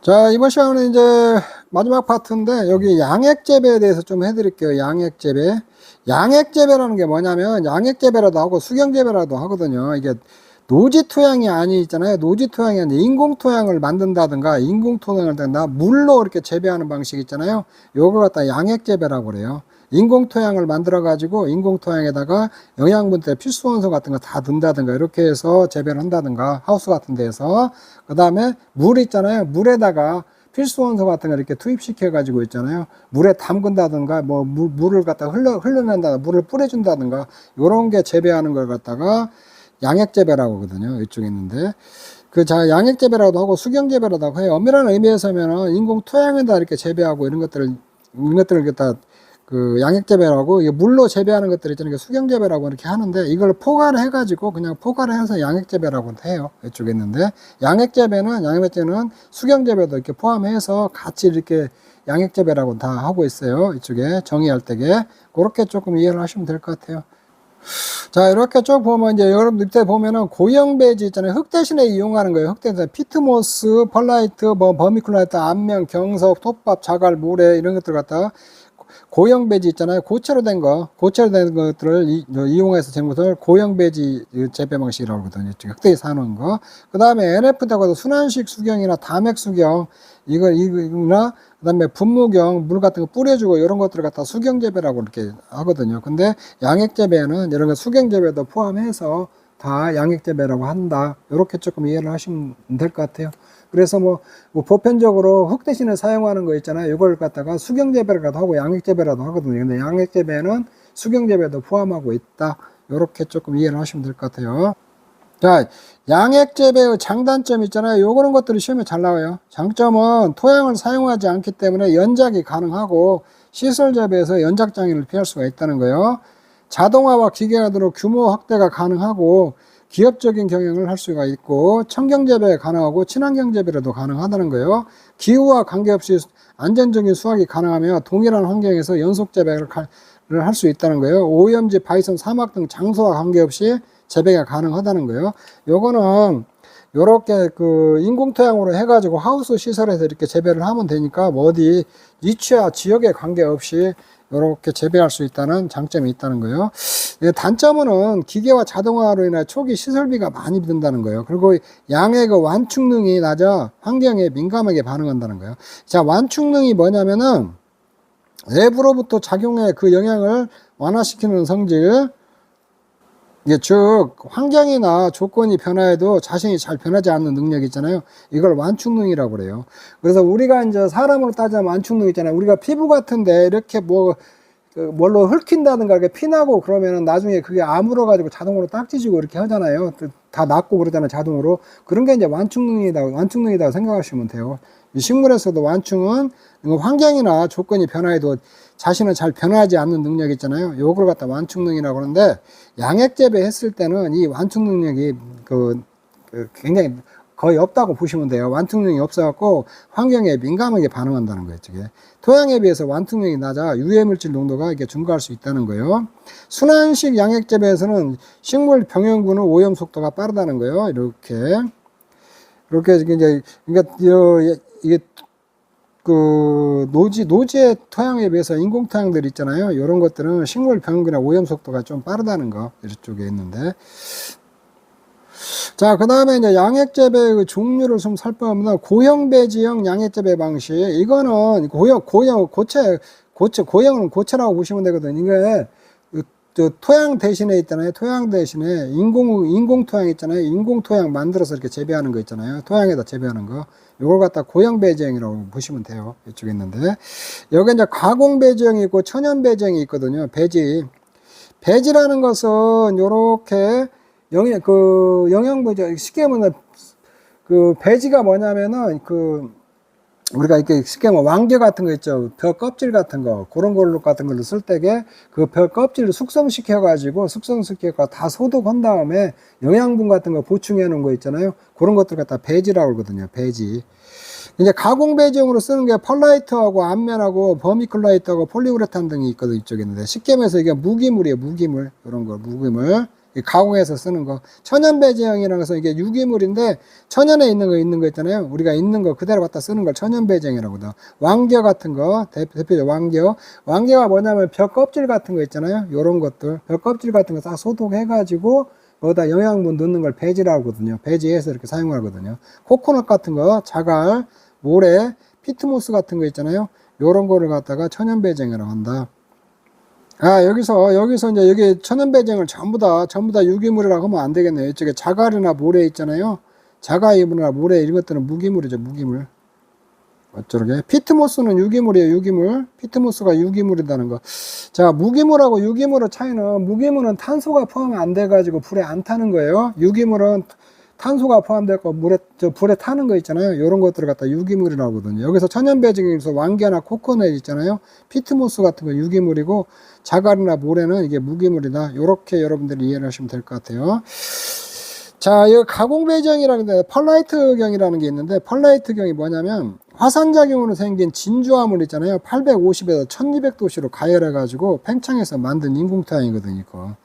자, 이번 시간은 이제 마지막 파트인데, 여기 양액재배에 대해서 좀 해드릴게요. 양액재배. 양액재배라는 게 뭐냐면, 양액재배라도 하고 수경재배라도 하거든요. 이게 노지토양이 아니잖아요. 노지토양이 아니라 인공토양을 만든다든가, 인공토양을 든다 물로 이렇게 재배하는 방식 있잖아요. 요걸 갖다 양액재배라고 그래요. 인공토양을 만들어가지고, 인공토양에다가 영양분들, 필수원소 같은 거 다 넣는다든가, 이렇게 해서 재배를 한다든가, 하우스 같은 데에서. 그 다음에 물 있잖아요. 물에다가 필수원소 같은 거 이렇게 투입시켜 가지고 있잖아요. 물에 담근다든가 뭐 물을 갖다가 흘려낸다, 물을 뿌려준다든가 요런 게 재배하는 걸 갖다가 양액재배라고 하거든요. 이쪽에 있는데 양액재배라도 하고 수경재배라도 하고 해요. 엄밀한 의미에서는 인공토양에다 이렇게 재배하고 이런 것들을 갖다 그 양액재배라고 이게 물로 재배하는 것들 있잖아요. 수경재배라고 이렇게 하는데 이걸 포괄을 해가지고 그냥 포괄을 해서 양액재배라고 해요. 이쪽에 있는데 양액재배는 수경재배도 이렇게 포함해서 같이 이렇게 양액재배라고 다 하고 있어요. 이쪽에 정의할 때게 그렇게 조금 이해를 하시면 될 것 같아요. 자, 이렇게 쭉 보면 이제 여러분 밑에 보면은 고형 배지 있잖아요. 흙 대신에 이용하는 거예요. 흙 대신에 피트모스, 펄라이트, 뭐 버미큘라이트, 암명, 경석, 톱밥, 자갈, 모래 이런 것들 갖다가 고형 배지 있잖아요. 고체로 된 것들을 이용해서 된 것을 고형 배지 재배 방식이라고 하거든요. 흑대에 사는 거. 그 다음에 NF라고 순환식 수경이나 다맥 수경, 이거나, 그 다음에 분무경, 물 같은 거 뿌려주고 이런 것들을 갖다 수경 재배라고 이렇게 하거든요. 근데 양액 재배는 이런 거 수경 재배도 포함해서 다 양액 재배라고 한다. 이렇게 조금 이해를 하시면 될 것 같아요. 그래서 뭐 보편적으로 흙 대신에 사용하는 거 있잖아요. 이걸 갖다가 수경재배라도 하고 양액재배라도 하거든요. 근데 양액재배는 수경재배도 포함하고 있다. 이렇게 조금 이해를 하시면 될 것 같아요. 자, 양액재배의 장단점 있잖아요. 요런 것들이 시험에 잘 나와요. 장점은 토양을 사용하지 않기 때문에 연작이 가능하고 시설재배에서 연작장애를 피할 수가 있다는 거예요. 자동화와 기계화로 규모 확대가 가능하고 기업적인 경영을 할 수가 있고 청경재배가 가능하고 친환경재배로도 가능하다는 거예요. 기후와 관계없이 안정적인 수확이 가능하며 동일한 환경에서 연속재배를 할 수 있다는 거예요. 오염지, 바위섬, 사막 등 장소와 관계없이 재배가 가능하다는 거예요. 요거는 요렇게 그 인공토양으로 해가지고 하우스 시설에서 이렇게 재배를 하면 되니까 뭐 어디 위치와 지역에 관계없이 이렇게 재배할 수 있다는 장점이 있다는 거예요. 단점은 기계와 자동화로 인해 초기 시설비가 많이 든다는 거예요. 그리고 양의 그 완충능이 낮아 환경에 민감하게 반응한다는 거예요. 자, 완충능이 뭐냐면은 외부로부터 작용해 그 영향을 완화시키는 성질, 즉 환경이나 조건이 변화해도 자신이 잘 변하지 않는 능력 있잖아요. 이걸 완충능이라고 그래요. 그래서 우리가 이제 사람으로 따지면 완충능 있잖아요. 우리가 피부 같은데 이렇게 뭘로 흙힌다든가 이렇게 피나고 그러면은 나중에 그게 아물어가지고 자동으로 딱지지고 이렇게 하잖아요. 다 낫고 그러잖아요. 자동으로. 그런 게 이제 완충능이라고 생각하시면 돼요. 이 식물에서도 완충은 환경이나 조건이 변화해도 자신은 잘 변하지 않는 능력 있잖아요. 요걸 갖다 완충능이라고 하는데 양액재배 했을 때는 이 완충 능력이 굉장히 거의 없다고 보시면 돼요. 완충능이 없어갖고 환경에 민감하게 반응한다는 거예요. 저게. 토양에 비해서 완충능이 낮아 유해물질 농도가 이렇게 증가할 수 있다는 거예요. 순환식 양액재배에서는 식물 병형군의 오염 속도가 빠르다는 거예요. 이렇게 이제 그러니까 이게 그 노지의 토양에 비해서 인공 토양들 있잖아요. 이런 것들은 식물 병균이나 오염 속도가 좀 빠르다는 거 이쪽에 있는데. 자, 그 다음에 이제 양액재배의 그 종류를 좀 살펴보면 고형 배지형 양액재배 방식. 이거는 고형은 고체라고 보시면 되거든요. 이게 토양 대신에 있잖아요. 토양 대신에 인공 토양 있잖아요. 인공 토양 만들어서 이렇게 재배하는 거 있잖아요. 토양에다 재배하는 거. 요걸 갖다 고형 배지형이라고 보시면 돼요. 이쪽에 있는데. 여기 이제 가공 배지형이 있고 천연 배지형이 있거든요. 배지라는 것은 요렇게 영양분이죠. 쉽게 말하면 그 배지가 뭐냐면은 우리가 이렇게 쉽게 말하면 왕개 같은 거 있죠. 벼 껍질 같은 거, 그런 걸로 같은 걸로 쓸 때게 그 벼 껍질을 숙성시켜가지고 다 소독한 다음에 영양분 같은 거 보충해 놓은 거 있잖아요. 그런 것들 갖다 배지라고 그러거든요. 배지. 이제 가공 배지용으로 쓰는 게 펄라이트하고 암면하고 버미큘라이트하고 폴리우레탄 등이 있거든요. 이쪽에 있는데 쉽게 말해서 이게 무기물이에요. 무기물. 이런 거, 무기물. 이 가공해서 쓰는 거. 천연 배제형이라는 것은 이게 유기물인데 천연에 있는 거 있잖아요. 우리가 있는 거 그대로 갖다 쓰는 걸 천연 배제형이라고 하거든. 왕겨 같은 거, 대표적 왕겨. 왕겨가 뭐냐면 벼 껍질 같은 거 있잖아요. 요런 것들. 벼 껍질 같은 거 다 소독해가지고 거기다 영양분 넣는 걸 배지라고 하거든요. 배지해서 이렇게 사용하거든요. 코코넛 같은 거, 자갈, 모래, 피트모스 같은 거 있잖아요. 요런 거를 갖다가 천연 배제형이라고 한다. 여기서 이제 여기 천연 배제형을 전부 다 유기물이라고 하면 안 되겠네요. 이쪽에 자갈이나 모래 있잖아요. 자갈이나 모래 이런 것들은 무기물이죠, 무기물. 어쩌게 피트모스는 유기물이에요, 유기물. 피트모스가 유기물이라는 거. 자, 무기물하고 유기물의 차이는, 무기물은 탄소가 포함 안 돼가지고 불에 안 타는 거예요. 유기물은 탄소가 포함되고 불에 타는 거 있잖아요. 이런 것들을 갖다 유기물이라고 하거든요. 여기서 천연 배제형에서 왕겨나 코코넛 있잖아요. 피트모스 같은 거 유기물이고, 자갈이나 모래는 이게 무기물이다. 이렇게 여러분들이 이해를 하시면 될 것 같아요. 자, 이 가공 배제형이라는 게 펄라이트경이라는 게 있는데, 펄라이트경이 뭐냐면 화산작용으로 생긴 진주화물 있잖아요. 850에서 1200도씨로 가열해가지고 팽창해서 만든 인공태양이거든요. 이거.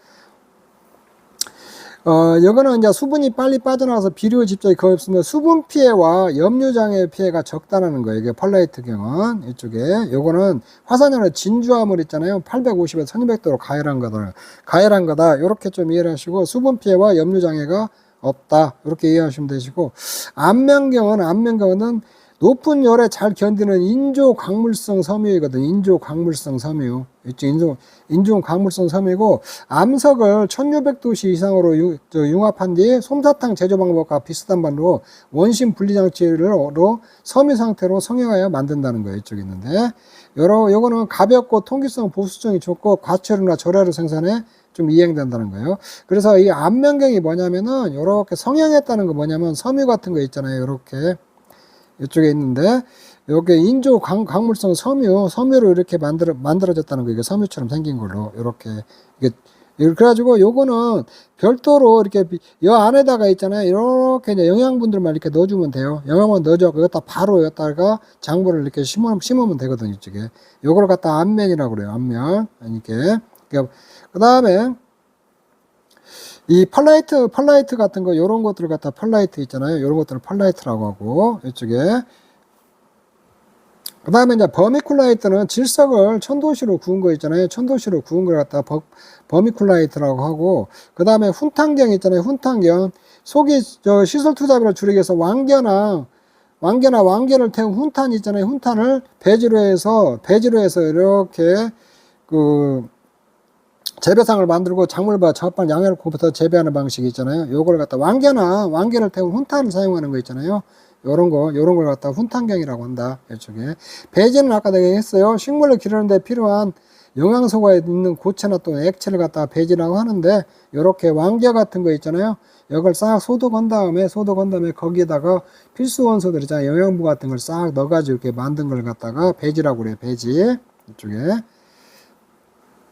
이거는 이제 수분이 빨리 빠져나가서 비료 집적이 거의 없으면 수분 피해와 염류장애 피해가 적다라는 거예요. 이게 펄라이트경은 이쪽에. 요거는 화산연의 진주화물 있잖아요. 850에서 1200도로 가열한 거다. 이렇게 좀 이해를 하시고, 수분 피해와 염류장애가 없다. 이렇게 이해하시면 되시고, 암면경은 높은 열에 잘 견디는 인조 강물성 섬유이거든요. 인조 강물성 섬유. 인조 강물성 섬유고, 암석을 1600도씨 이상으로 융합한 뒤 솜사탕 제조 방법과 비슷한 방법으로 원심 분리 장치로 섬유 상태로 성형하여 만든다는 거예요. 이쪽에 있는데, 요거는 가볍고 통기성 보수성이 좋고 과체류나 절야류 생산에 좀 이행된다는 거예요. 그래서 이 암면경이 뭐냐면은, 요렇게 성형했다는 거 뭐냐면 섬유 같은 거 있잖아요. 요렇게. 이쪽에 있는데, 요게 인조 강물성 섬유로 이렇게 만들어졌다는 거. 이게 섬유처럼 생긴 걸로. 요렇게. 그래가지고 요거는 별도로 이렇게 요 안에다가 있잖아요. 이렇게 이제 영양분들만 이렇게 넣어주면 돼요. 영양분 넣어줘. 그것다 바로 여기다가 작물을 이렇게 심으면 되거든요. 이쪽에. 요걸 갖다 암면이라고 그래요. 암면. 이렇게. 그 다음에, 이 펄라이트 같은 거, 요런 것들을 갖다 펄라이트 있잖아요. 요런 것들을 펄라이트라고 하고, 이쪽에. 그 다음에 이제 버미쿨라이트는 질석을 천도시로 구운 거 있잖아요. 천도시로 구운 걸 갖다 버미쿨라이트라고 하고, 그 다음에 훈탕경 있잖아요. 훈탕경. 속이 시설 투자비를 줄이기 위해서 왕겨를 태운 훈탄 있잖아요. 훈탄을 배지로 해서 이렇게 재배상을 만들고 작물과 적합한 양해를 구분해서 재배하는 방식이 있잖아요. 요걸 갖다 왕겨를 태운 훈탄을 사용하는 거 있잖아요. 요런 걸 갖다 훈탄경이라고 한다. 이쪽에. 배지는 아까 내가 했어요. 식물을 기르는데 필요한 영양소가 있는 고체나 또 액체를 갖다 배지라고 하는데, 요렇게 왕겨 같은 거 있잖아요. 이걸 싹 소독한 다음에 거기에다가 필수 원소들 있잖아요. 영양분 같은 걸 싹 넣어가지고 이렇게 만든 걸 갖다가 배지라고 그래요. 배지. 이쪽에.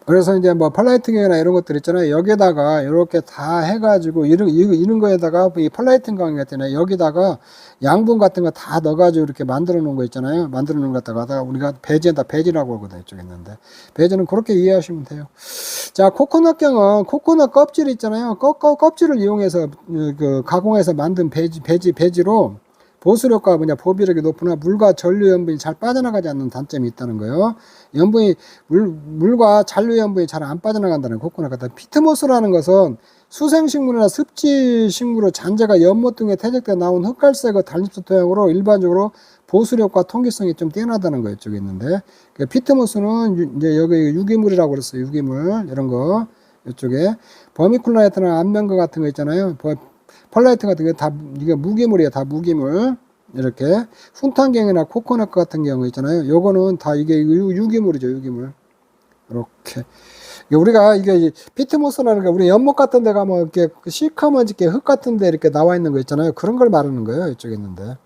그래서 이제 뭐 펄라이트경이나 이런 것들 있잖아요. 여기에다가 이렇게 다 해가지고 이런 거에다가 이 펄라이트경 같은 거 여기다가 양분 같은 거 다 넣어가지고 이렇게 만들어 놓은 거 있잖아요. 만들어 놓은 거 갖다가 우리가 배지라고 하거든요. 이쪽에 있는데. 배지는 그렇게 이해하시면 돼요. 자, 코코넛경은 코코넛 껍질 있잖아요. 껍질을 이용해서 가공해서 만든 배지로 보수력과 보비력이 높으나 물과 전류 염분이 잘 빠져나가지 않는 단점이 있다는 거예요. 물과 잔류 염분이 잘 안 빠져나간다는 코코넛 같다. 피트모스라는 것은 수생식물이나 습지식물의 잔재가 연못 등에 퇴적돼 나온 흑갈색의 단립수 토양으로 일반적으로 보수력과 통기성이 좀 뛰어나다는 거 이쪽에 있는데, 피트모스는 이제 여기 유기물이라고 그랬어요. 유기물 이런 거 이쪽에. 버미쿨라이트나 암면거 같은 거 있잖아요. 펄라이트 같은 게 다 이게 무기물이에요. 다 무기물. 이렇게 훈탕경이나 코코넛 같은 경우 있잖아요. 요거는 다 이게 유기물이죠. 유기물. 이렇게. 우리가 이게 피트모스라는 게 우리 연못 같은 데 가면 이렇게 시커먼 이렇게 흙 같은 데 이렇게 나와 있는 거 있잖아요. 그런 걸 말하는 거예요. 이쪽에 있는데.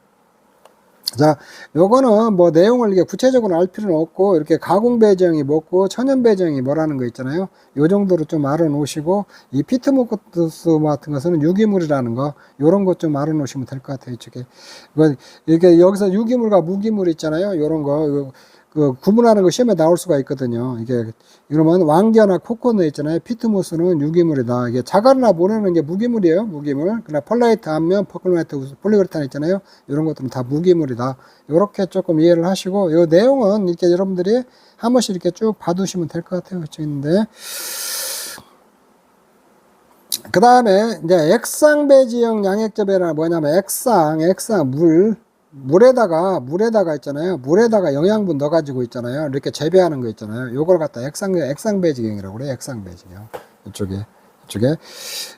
자, 요거는 뭐 내용을 이게 구체적으로 알 필요는 없고, 이렇게 가공 배제형이 뭐고 천연 배제형이 뭐라는 거 있잖아요. 요 정도로 좀 알아 놓으시고, 이 피트모스 같은 것은 유기물이라는 거, 요런 것 좀 알아 놓으시면 될 것 같아요. 이쪽에. 이게 여기서 유기물과 무기물 있잖아요. 요런 거. 그 구분하는 거 시험에 나올 수가 있거든요. 이게 이러면 왕겨나 코코넛 있잖아요. 피트모스는 유기물이다. 이게 자갈이나 모래는 게 무기물이에요. 무기물. 그러나 펄라이트, 암면, 퍼클라이트, 폴리그레탄 있잖아요. 이런 것들은 다 무기물이다. 이렇게 조금 이해를 하시고 이 내용은 이렇게 여러분들이 한 번씩 이렇게 쭉 봐두시면 될 것 같아요. 있는데 그 다음에 이제 액상배지형 양액재배란 뭐냐면 액상 물에다가 있잖아요. 물에다가 영양분 넣어가지고 있잖아요. 이렇게 재배하는 거 있잖아요. 요걸 갖다 액상배지경이라고 그래요. 액상배지경. 이쪽에.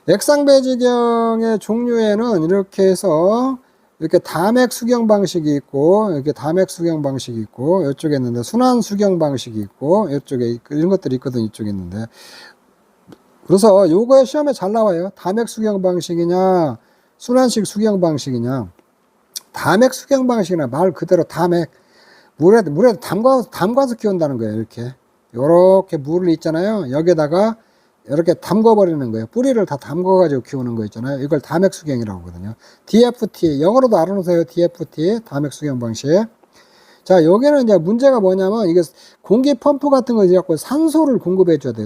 액상배지경의 종류에는 이렇게 해서 이렇게 담액 수경 방식이 있고, 이렇게 담액 수경 방식이 있고, 이쪽에 있는데 순환 수경 방식이 있고, 이쪽에 이런 것들이 있거든요. 이쪽에 있는데. 그래서 요거에 시험에 잘 나와요. 담액 수경 방식이냐, 순환식 수경 방식이냐. 담액 수경 방식이나 말 그대로 담액. 물에 담가서 키운다는 거예요. 요렇게 물을 있잖아요. 여기다가 이렇게 담궈버리는 거예요. 뿌리를 다 담궈가지고 키우는 거 있잖아요. 이걸 담액 수경이라고 하거든요. DFT, 영어로도 알아놓으세요. DFT, 담액 수경 방식. 자, 여기는 이제 문제가 뭐냐면, 이게 공기 펌프 같은 거 갖고 산소를 공급해 줘야 돼요.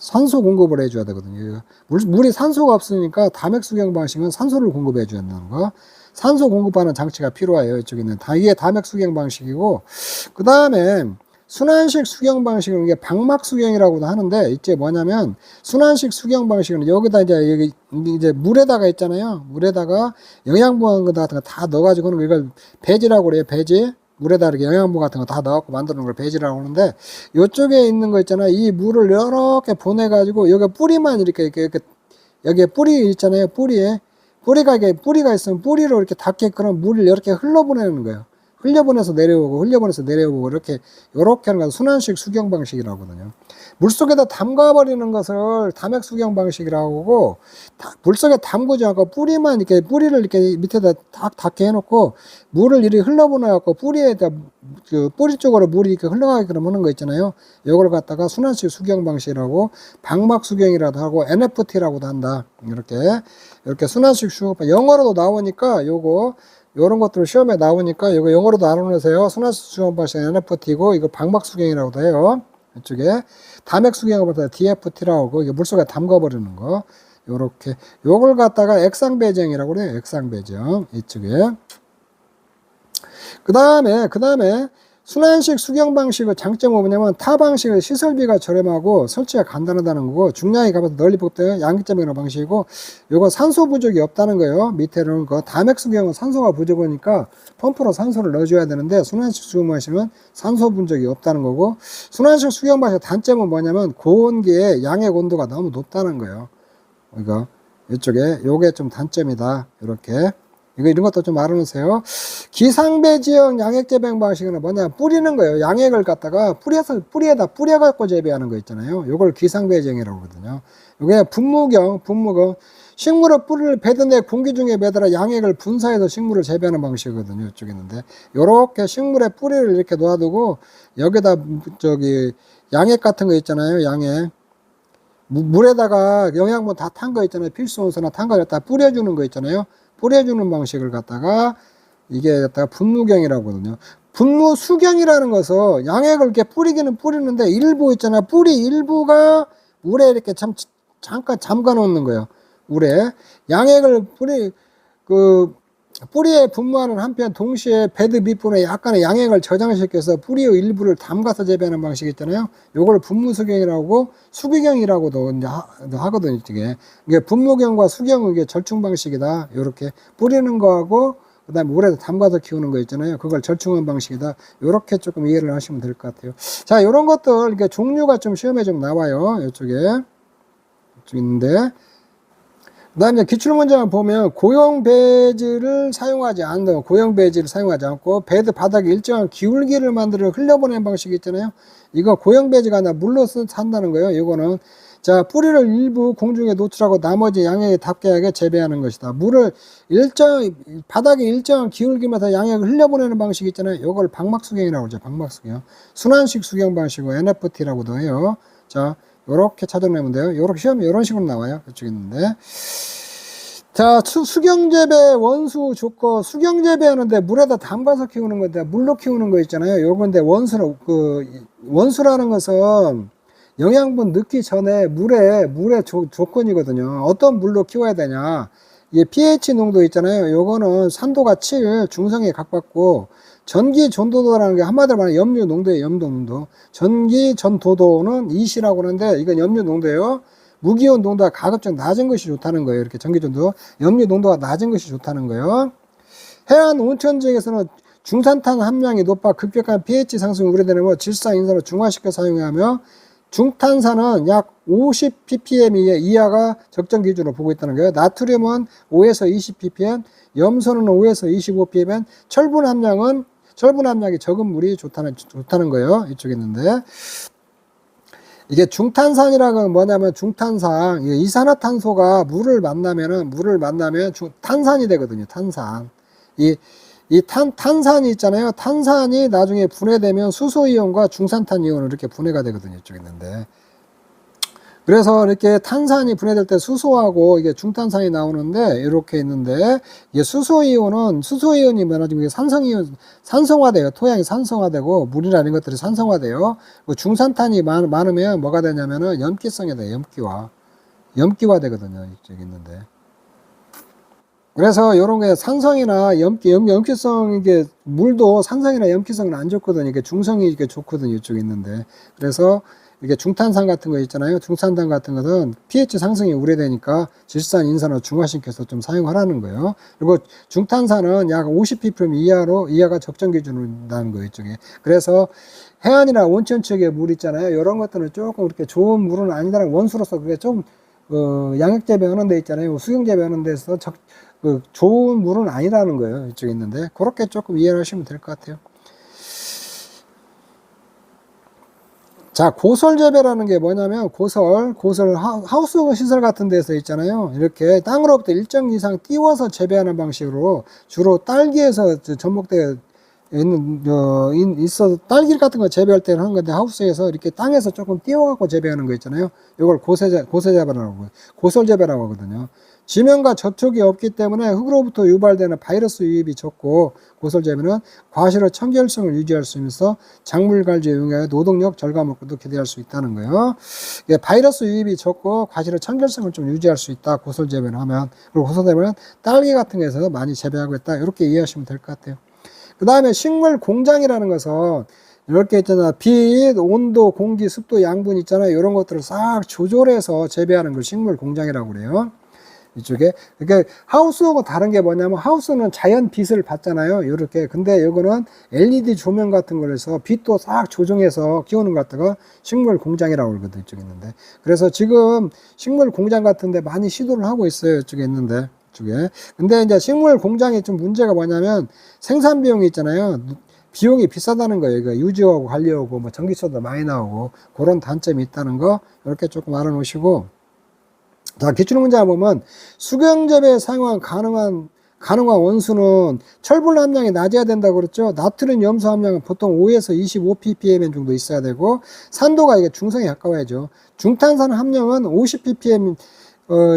산소 공급을 해줘야 되거든요. 물이 산소가 없으니까 담액 수경 방식은 산소를 공급해 줘야 된다는 거. 산소 공급하는 장치가 필요해요. 이쪽에는 이게 담액 수경 방식이고, 그 다음에 순환식 수경 방식은 이게 방막 수경이라고도 하는데, 이제 뭐냐면 순환식 수경 방식은 여기다 이제 물에다가 있잖아요. 물에다가 영양분 같은 거 다 넣어가지고 하는 거, 이걸 배지라고 그래요. 배지. 물에다 이렇게 영양분 같은 거 다 넣어갖고 만드는 걸 배지라고 하는데, 요쪽에 있는 거 있잖아요. 이 물을 이렇게 보내가지고, 여기 뿌리만 이렇게 여기에 뿌리 있잖아요. 뿌리가 있으면 뿌리로 이렇게 닿게 그런 물을 이렇게 흘러보내는 거예요. 흘려보내서 내려오고, 이렇게 하는 건 순환식 수경 방식이라고 하거든요. 물속에다 담가버리는 것을 담액 수경 방식이라고 하고, 물속에 담그지 않고 뿌리를 이렇게 밑에다 딱 닿게 해놓고, 물을 이렇게 흘러보내갖고, 뿌리 쪽으로 물이 이렇게 흘러가게끔 하는 거 있잖아요. 이걸 갖다가 순환식 수경 방식이라고, 방막 수경이라도 하고, NFT라고도 한다. 이렇게 순환식 수경, 영어로도 나오니까 요런 것들 시험에 나오니까 이거 영어로도 알아놓으세요. 순환식 수경 방식 NFT고, 이거 방막 수경이라고도 해요. 이쪽에 담액 수경을 DFT라고 하고, 이게 물속에 담가버리는 거. 요걸 갖다가 액상배정이라고 그래요. 액상배정. 이쪽에. 그 다음에 순환식 수경 방식의 장점은 뭐냐면 타 방식은 시설비가 저렴하고 설치가 간단하다는 거고, 중량이 가면서 널리 뽑는 양기점이라는 방식이고, 요거 산소 부족이 없다는 거예요. 밑에는 그 담액 수경은 산소가 부족하니까 펌프로 산소를 넣어줘야 되는데, 순환식 수경 방식은 산소 부족이 없다는 거고, 순환식 수경 방식의 단점은 뭐냐면 고온기에 양액 온도가 너무 높다는 거예요. 이쪽에 요게 좀 단점이다. 이런 것도 좀 알아놓으세요. 기상배지형 양액재배 방식은 뭐냐, 뿌리는 거예요. 양액을 갖다가 뿌리에다 뿌려갖고 재배하는 거 있잖아요. 요걸 기상배지형이라고 하거든요. 요게 분무경, 식물의 뿌리를 베든 내 공기 중에 매달아 양액을 분사해서 식물을 재배하는 방식이거든요. 이쪽에 있는데, 요렇게 식물의 뿌리를 이렇게 놓아두고, 여기다 양액 같은 거 있잖아요. 양액. 물에다가 영양분 다 탄 거 있잖아요. 필수원소나 탄 거 갖다 뿌려주는 거 있잖아요. 뿌려주는 방식을 갖다가 이게 갖다가 분무경이라고 하거든요. 분무수경이라는 것은 양액을 이렇게 뿌리기는 뿌리는데 일부 있잖아요. 뿌리 일부가 물에 이렇게 잠깐 잠가 놓는 거예요. 물에 양액을 뿌리에 분무하는 한편 동시에 베드 밑부분에 약간의 양액을 저장시켜서 뿌리의 일부를 담가서 재배하는 방식 있잖아요. 요걸 분무수경이라고 수기경이라고도 이제 하거든요. 이게 분무경과 수경은 이게 절충 방식이다. 요렇게 뿌리는 거하고 그다음에 물에서 담가서 키우는 거 있잖아요. 그걸 절충한 방식이다. 요렇게 조금 이해를 하시면 될 것 같아요. 자, 요런 것들 이게 종류가 좀 시험에 좀 나와요. 이쪽에 있는데. 그 다음에 기출문제만 보면 고형 배지를 사용하지 않고 베드 바닥에 일정한 기울기를 만들어 흘려보내는 방식이 있잖아요. 이거 고형 배지가 아니라 물로 산다는 거예요. 이거는 자, 뿌리를 일부 공중에 노출하고 나머지 양액에 닿게 하게 재배하는 것이다. 물을 바닥에 일정한 기울기마다 양액을 흘려보내는 방식이 있잖아요. 이걸 방막수경이라고 하죠. 방막수경. 순환식 수경 방식이고 NFT라고도 해요. 자, 요렇게 찾아내면 돼요. 요렇게 시험이 요런 식으로 나와요. 이쪽에 있는데. 자, 수경재배 원수 좋고, 수경재배 하는데 물에다 담가서 키우는 건데, 물로 키우는 거 있잖아요. 요건데, 원수라는 것은 영양분 넣기 전에 물의 조건이거든요. 어떤 물로 키워야 되냐. 이게 pH 농도 있잖아요. 요거는 산도가 7, 중성에 가깝고, 전기 전도도라는 게 한마디로 말하면 염류 농도예요. 염도 농도. 전기 전도도는 2C라고 하는데, 이건 염류 농도예요. 무기온 농도가 가급적 낮은 것이 좋다는 거예요. 이렇게 전기전도 염류 농도가 낮은 것이 좋다는 거예요. 해안 온천 지역에서는 중산탄 함량이 높아 급격한 pH 상승이 우려되는 질산 인산을 중화시켜 사용하며 중탄산은 약 50 ppm 이하가 적정 기준으로 보고 있다는 거예요. 나트륨은 5에서 20 ppm, 염소는 5에서 25 ppm, 철분 함량이 적은 물이 좋다는 거예요. 이쪽에 있는데. 이게 중탄산이라는 건 뭐냐면 중탄산, 이산화탄소가 물을 만나면 탄산이 되거든요. 탄산. 탄산이 있잖아요. 탄산이 나중에 분해되면 수소이온과 중산탄 이온으로 이렇게 분해가 되거든요. 이쪽에 있는데. 그래서 이렇게 탄산이 분해될 때 수소하고 이게 중탄산이 나오는데 이렇게 있는데 이게 수소이온이 많아지고 이게 산성화돼요. 토양이 산성화되고 물이나 이런 것들이 산성화돼요. 중산탄이 많으면 뭐가 되냐면은 염기성이 돼요. 염기화 되거든요. 이쪽에 있는데. 그래서 이런 게 산성이나 염기성, 이게 물도 산성이나 염기성은 안 좋거든요. 이게 중성이 이게 좋거든요. 이쪽에 있는데. 그래서 이게 중탄산 같은 거 있잖아요. 중산탄 같은 것은 pH 상승이 우려되니까 질산 인산을 중화시켜서 좀 사용하라는 거예요. 그리고 중탄산은 약 50 ppm 이하가 적정 기준이라는 거예요. 이쪽에. 그래서 해안이나 온천 지역의 물 있잖아요. 이런 것들은 조금 그렇게 좋은 물은 아니다라는 원수로서 그게 좀 양액 재배하는 데 있잖아요. 수경 재배하는 데서 좋은 물은 아니라는 거예요. 이쪽에 있는데 그렇게 조금 이해를 하시면 될 것 같아요. 자, 고설재배라는 게 뭐냐면 하우스 시설 같은 데서 있잖아요. 이렇게 땅으로부터 일정 이상 띄워서 재배하는 방식으로 주로 딸기에서 접목되어 있어서 딸기 같은 거 재배할 때는 하는 건데 하우스에서 이렇게 땅에서 조금 띄워갖고 재배하는 거 있잖아요. 이걸 고설재배라고 하거든요. 지면과 접촉이 없기 때문에 흙으로부터 유발되는 바이러스 유입이 적고 고설재배는 과실의 청결성을 유지할 수 있으면서 작물 관리에 응하여 노동력 절감효과도 기대할 수 있다는 거예요. 바이러스 유입이 적고 과실의 청결성을 좀 유지할 수 있다. 고설재배를 하면. 그리고 고설재배는 딸기 같은 데서 많이 재배하고 있다. 이렇게 이해하시면 될 것 같아요. 그 다음에 식물 공장이라는 것은 이렇게 있잖아. 빛, 온도, 공기, 습도, 양분 있잖아요. 이런 것들을 싹 조절해서 재배하는 걸 식물 공장이라고 그래요. 이쪽에. 그러니까 하우스하고 다른 게 뭐냐면 하우스는 자연 빛을 받잖아요. 이렇게. 근데 이거는 LED 조명 같은 걸 해서 빛도 싹 조정해서 키우는 것 같다가 식물 공장이라고 그러거든요. 이쪽에 있는데. 그래서 지금 식물 공장 같은 데 많이 시도를 하고 있어요. 이쪽에 있는데. 이쪽에. 근데 이제 식물 공장이 좀 문제가 뭐냐면 생산 비용이 있잖아요. 비용이 비싸다는 거예요. 그러니까 유지하고 관리하고 뭐 전기세도 많이 나오고 그런 단점이 있다는 거 이렇게 조금 알아놓으시고 자, 기출문제를 보면 수경재배에 사용한 가능한 원수는 철분 함량이 낮아야 된다고 그랬죠. 나트륨 염소 함량은 보통 5에서 25 ppm 정도 있어야 되고 산도가 이게 중성에 가까워야죠. 중탄산 함량은 50 ppm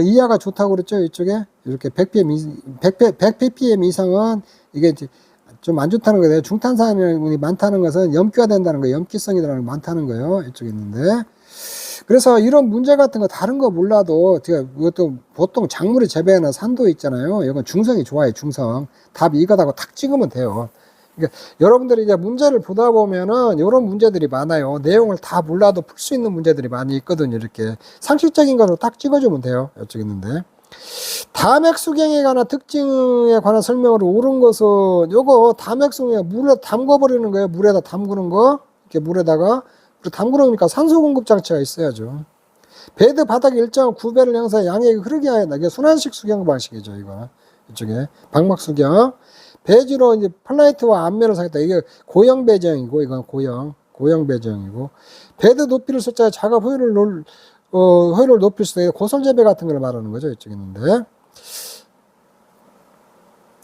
이하가 좋다고 그랬죠. 이쪽에 이렇게 100 ppm 이상은 이게 좀 안 좋다는 거예요. 중탄산이 많다는 것은 염기가 된다는 거예요. 염기성이라는 게 많다는 거예요. 이쪽에 있는데. 그래서 이런 문제 같은 거 다른 거 몰라도 제가 이것도 보통 작물을 재배하는 산도 있잖아요. 이건 중성이 좋아요. 중성. 답이 이거다고 탁 찍으면 돼요. 그러니까 여러분들이 이제 문제를 보다 보면은 이런 문제들이 많아요. 내용을 다 몰라도 풀 수 있는 문제들이 많이 있거든요. 이렇게 상식적인 거로 딱 찍어주면 돼요. 여기 있는데. 담액 수경에 관한 특징에 관한 설명으로 옳은 것은 요거 담액 수경에 물에 담궈버리는 거예요. 물에다 담그는 거. 이렇게 물에다가 담그러니까 산소 공급 장치가 있어야죠. 베드 바닥 일정한 구배를 형성해 양액이 흐르게 하였다. 이게 순환식 수경 방식이죠. 이거 이쪽에 방막 수경. 배지로 이제 플라이트와 앞면을 사겠다. 이게 고형 배정이고 이건 고형 배정이고 베드 높이를 숫자에 작업 효율을 높일 수 있는 고설재배 같은 걸 말하는 거죠. 이쪽에 있는데.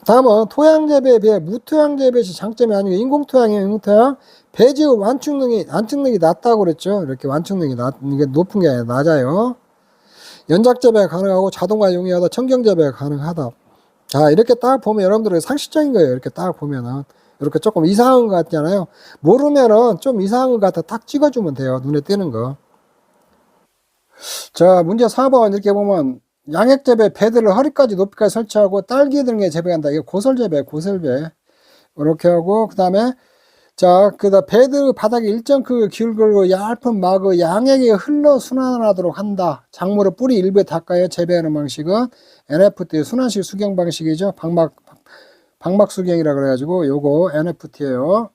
다음은 토양재배에 비해 무토양재배 시 장점이 아니고 인공토양이에요. 인공토양. 배지 완충능이 낮다고 그랬죠. 이렇게 완충능이 이게 높은 게 아니라 낮아요. 연작 재배가 가능하고 자동화 용이하다, 청경 재배가 가능하다. 자, 이렇게 딱 보면 여러분들은 상식적인 거예요. 이렇게 딱 보면은. 이렇게 조금 이상한 것 같잖아요. 모르면은 좀 이상한 것 같아 딱 찍어주면 돼요. 눈에 띄는 거. 자, 문제 4번 이렇게 보면 양액 재배 배들을 허리까지 높이까지 설치하고 딸기 등에 재배한다. 이게 고설 재배, 고설배. 이렇게 하고, 그 다음에 자, 그다음 배드 바닥에 일정 그 기울 걸고 얇은 막의 양액이 흘러 순환하도록 한다. 작물의 뿌리 일부에 닦아야 재배하는 방식은 NFT 순환식 수경 방식이죠. 방막 수경이라 그래가지고 요거 NFT예요.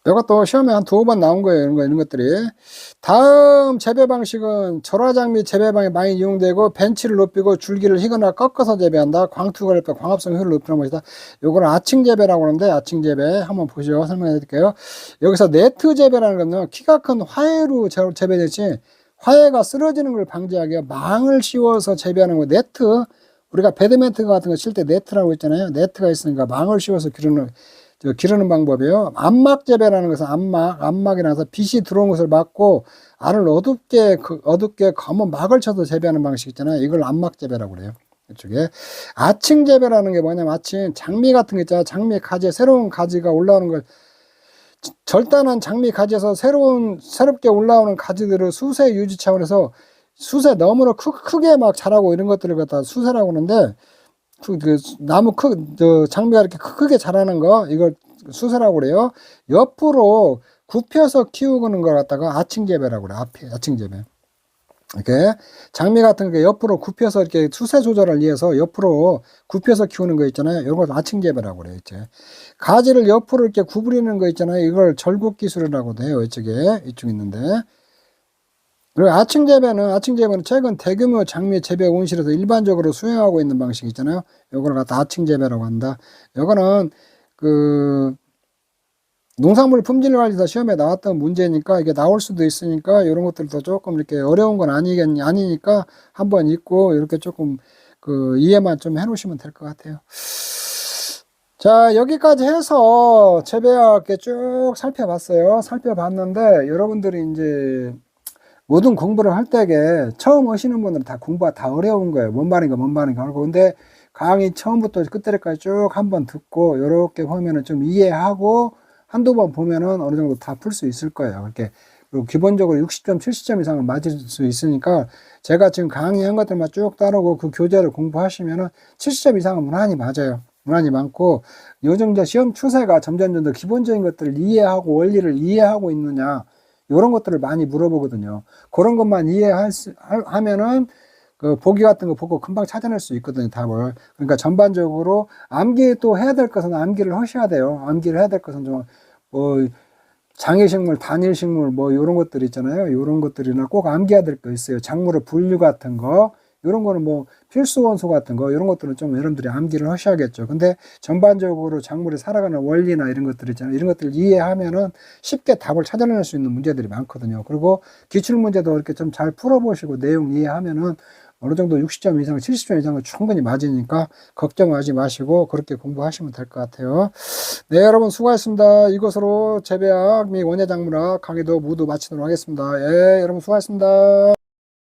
이것도 시험에 한 2번 나온 거예요. 이런 것들이. 다음 재배 방식은 절화장 및 재배방에 많이 이용되고 벤치를 높이고 줄기를 휘거나 꺾어서 재배한다. 광투를 빼 광합성 효율을 높이는 것이다. 요거는 아층 재배라고 하는데 아층 재배 한번 보시죠. 설명해 드릴게요. 여기서 네트 재배라는 거는 키가 큰 화해로 재배되지 화해가 쓰러지는 걸 방지하기 망을 씌워서 재배하는 거 네트. 우리가 배드민턴 같은 거 칠 때 네트라고 했잖아요. 네트가 있으니까 망을 씌워서 기르는 방법이에요. 암막 재배라는 것은 암막이라서 빛이 들어온 것을 막고 알을 어둡게 검은 막을 쳐서 재배하는 방식 있잖아요. 이걸 암막 재배라고 그래요. 이쪽에 아층 재배라는 게 뭐냐면 아층 장미 같은 거 있잖아요. 장미 가지에 새로운 가지가 올라오는 걸 절단한 장미 가지에서 새롭게 올라오는 가지들을 수세 유지 차원에서 수세 너무나 크게 막 자라고 이런 것들을 갖다 수세라고 하는데 나무 장미가 이렇게 크게 자라는 거, 이걸 수세라고 그래요. 옆으로 굽혀서 키우는 걸 갖다가 아층 재배라고 그래. 아층 재배. 이렇게 장미 같은 게 옆으로 굽혀서 이렇게 수세 조절을 위해서 옆으로 굽혀서 키우는 거 있잖아요. 이런 걸 아층 재배라고 그래요. 이제 가지를 옆으로 이렇게 구부리는 거 있잖아요. 이걸 절곡 기술이라고도 해요. 이쪽 있는데. 그리고 아층 재배는 최근 대규모 장미 재배 온실에서 일반적으로 수행하고 있는 방식 있잖아요. 요거를 갖다 아층 재배라고 한다. 요거는 농산물 품질 관리사 시험에 나왔던 문제니까 이게 나올 수도 있으니까 이런 것들도 조금 이렇게 어려운 건 아니니까 한번 읽고 이렇게 조금 이해만 좀 해놓으시면 될 것 같아요. 자, 여기까지 해서 재배학 쭉 살펴봤는데 여러분들이 이제 모든 공부를 할 때에 처음 하시는 분들은 다 공부가 다 어려운 거예요. 뭔 말인가 하고. 근데 강의 처음부터 끝까지 쭉 한번 듣고 이렇게 보면은 좀 이해하고 한두 번 보면은 어느 정도 다 풀 수 있을 거예요. 그렇게 그리고 기본적으로 60점, 70점 이상은 맞을 수 있으니까 제가 지금 강의한 것들만 쭉 따르고 그 교재를 공부하시면은 70점 이상은 무난히 맞아요. 무난히 많고 요즘 이제 시험 추세가 점점 더 기본적인 것들을 이해하고 원리를 이해하고 있느냐 이런 것들을 많이 물어보거든요. 그런 것만 이해하면은 그 보기 같은 거 보고 금방 찾아낼 수 있거든요, 답을. 그러니까 전반적으로 암기 또 해야 될 것은 암기를 하셔야 돼요. 암기를 해야 될 것은 좀 장애식물, 단일식물 이런 것들 있잖아요. 이런 것들이나 꼭 암기해야 될 거 있어요. 작물의 분류 같은 거. 이런 거는 필수 원소 같은 거, 이런 것들은 좀 여러분들이 암기를 하셔야겠죠. 근데 전반적으로 작물이 살아가는 원리나 이런 것들 있잖아요. 이런 것들을 이해하면은 쉽게 답을 찾아낼 수 있는 문제들이 많거든요. 그리고 기출문제도 이렇게 좀 잘 풀어보시고 내용 이해하면은 어느 정도 60점 이상, 70점 이상은 충분히 맞으니까 걱정하지 마시고 그렇게 공부하시면 될 것 같아요. 네, 여러분 수고하셨습니다. 이것으로 재배학 및 원예작물학 강의도 모두 마치도록 하겠습니다. 예, 여러분 수고하셨습니다.